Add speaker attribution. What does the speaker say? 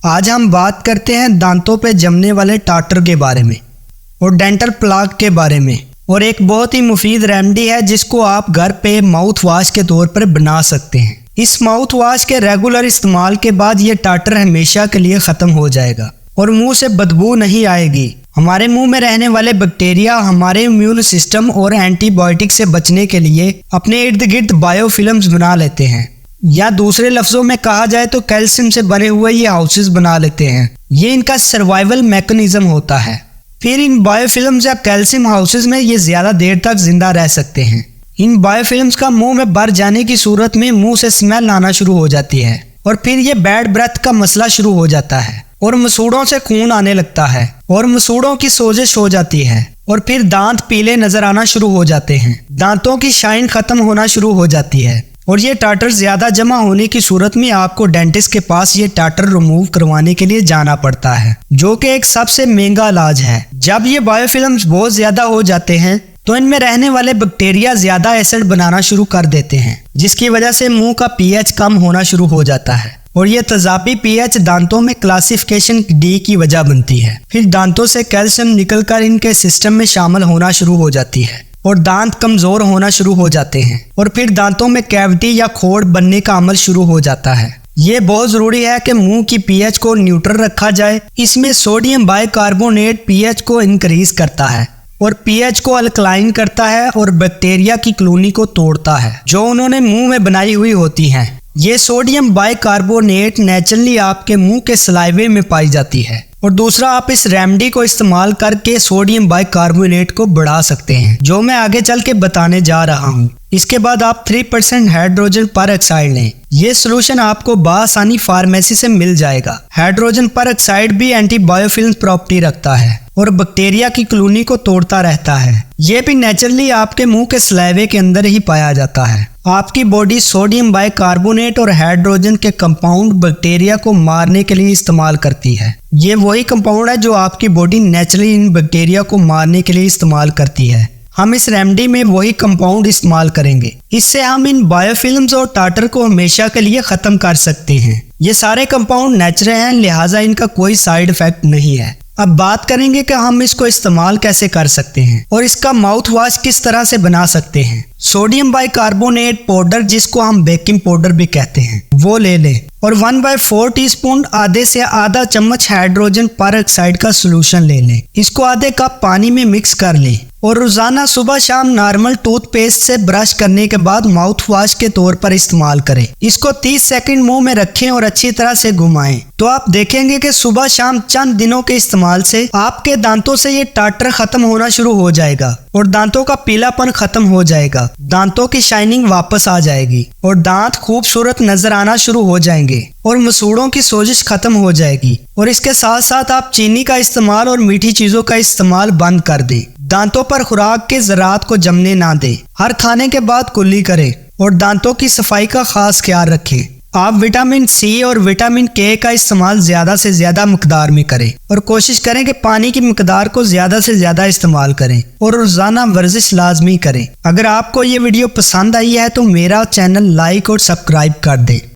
Speaker 1: आज हम बात करते हैं दांतों पे जमने वाले टाटर के बारे में और डेंटल प्लाक के बारे में, और एक बहुत ही मुफीद रेमेडी है जिसको आप घर पे माउथ वॉश के तौर पर बना सकते हैं। इस माउथ वॉश के रेगुलर इस्तेमाल के बाद ये टाटर हमेशा के लिए ख़त्म हो जाएगा और मुंह से बदबू नहीं आएगी। हमारे मुंह में रहने वाले बैक्टीरिया हमारे इम्यून सिस्टम और एंटीबायोटिक से बचने के लिए अपने इर्द गिर्द बायोफिल्म्स बना लेते हैं, या दूसरे लफ्जों में कहा जाए तो कैल्शियम से बने हुए ये हाउसेस बना लेते हैं। ये इनका सर्वाइवल मैकेनिज्म होता है। फिर इन बायोफिल्म्स या कैल्शियम हाउसेस में ये ज्यादा देर तक जिंदा रह सकते हैं। इन बायोफिल्म्स का मुंह में भर जाने की सूरत में मुंह से स्मेल आना शुरू हो जाती है और फिर ये बैड ब्रेथ का मसला शुरू हो जाता है और मसूड़ों से खून आने लगता है और मसूड़ों की सोजिश हो जाती है और फिर दांत पीले नजर आना शुरू हो जाते हैं। दांतों की शाइन खत्म होना शुरू हो जाती है और ये टाटर ज्यादा जमा होने की सूरत में आपको डेंटिस्ट के पास ये टाटर रिमूव करवाने के लिए जाना पड़ता है, जो कि एक सबसे महंगा इलाज है। जब ये बायोफिल्म्स बहुत ज्यादा हो जाते हैं तो इनमें रहने वाले बैक्टीरिया ज्यादा एसिड बनाना शुरू कर देते हैं, जिसकी वजह से मुंह का पीएच कम होना शुरू हो जाता है और ये तेजाबी पीएच दांतों में क्लासिफिकेशन डी की वजह बनती है। फिर दांतों से कैल्शियम निकलकर इनके सिस्टम में शामिल होना शुरू हो जाती है और दांत कमजोर होना शुरू हो जाते हैं और फिर दांतों में कैविटी या खोड़ बनने का अमल शुरू हो जाता है। ये बहुत जरूरी है कि मुंह की पीएच को न्यूट्रल रखा जाए। इसमें सोडियम बाइकार्बोनेट पीएच को इंक्रीज करता है और पीएच को अल्कलाइन करता है और बैक्टीरिया की कॉलोनी को तोड़ता है जो उन्होंने मुंह में बनाई हुई होती हैं। ये सोडियम बाइकार्बोनेट नेचुरली आपके मुंह के सलाइवे में पाई जाती है। और दूसरा, आप इस रेमेडी को इस्तेमाल करके सोडियम बाइकार्बोनेट को बढ़ा सकते हैं, जो मैं आगे चल के बताने जा रहा हूँ। इसके बाद आप 3% हाइड्रोजन परऑक्साइड लें। ये सोल्यूशन आपको बआसानी फार्मेसी से मिल जाएगा। हाइड्रोजन परऑक्साइड भी एंटीबायोफिल्म प्रॉपर्टी रखता है और बैक्टीरिया की कॉलोनी को तोड़ता रहता है। ये भी नेचुरली आपके मुंह के सलाइवे के अंदर ही पाया जाता है। आपकी बॉडी सोडियम बाइकार्बोनेट और हाइड्रोजन के कंपाउंड बैक्टीरिया को मारने के लिए इस्तेमाल करती है। ये वही कंपाउंड है जो आपकी बॉडी नेचुरली इन बैक्टीरिया को मारने के लिए इस्तेमाल करती है। हम इस रेमेडी में वही कंपाउंड इस्तेमाल करेंगे। इससे हम इन बायोफिल्म्स और टाटर को हमेशा के लिए खत्म कर सकते हैं। ये सारे कंपाउंड नेचुरल हैं, लिहाजा इनका कोई साइड इफेक्ट नहीं है। अब बात करेंगे कि हम इसको इस्तेमाल कैसे कर सकते हैं और इसका माउथ वॉश किस तरह से बना सकते हैं। सोडियम बाइकार्बोनेट पाउडर, जिसको हम बेकिंग पाउडर भी कहते हैं, वो ले लें और 1/4 टीस्पून आधे से आधा चम्मच हाइड्रोजन परऑक्साइड का सोल्यूशन ले लें। इसको आधे कप पानी में मिक्स कर लें और रोजाना सुबह शाम नॉर्मल टूथपेस्ट से ब्रश करने के बाद माउथ वॉश के तौर पर इस्तेमाल करें। इसको 30 सेकंड मुंह में रखें और अच्छी तरह से घुमाएं तो आप देखेंगे कि सुबह शाम चंद दिनों के इस्तेमाल से आपके दांतों से ये टाटर खत्म होना शुरू हो जाएगा और दांतों का पीलापन खत्म हो जाएगा। दांतों की शाइनिंग वापस आ जाएगी और दांत खूबसूरत नजर आना शुरू हो जाएंगे और मसूड़ों की सोजिश खत्म हो जाएगी। और इसके साथ साथ आप चीनी का इस्तेमाल और मीठी चीजों का इस्तेमाल बंद कर दें। दांतों पर खुराक के ज़रात को जमने ना दें। हर खाने के बाद कुल्ली करें और दांतों की सफाई का खास ख्याल रखें। आप विटामिन सी और विटामिन के का इस्तेमाल ज्यादा से ज्यादा मकदार में करें और कोशिश करें कि पानी की मकदार को ज्यादा से ज्यादा इस्तेमाल करें और रोजाना वर्जिश लाजमी करें। अगर आपको ये वीडियो पसंद आई है तो मेरा चैनल लाइक और सब्सक्राइब कर दें।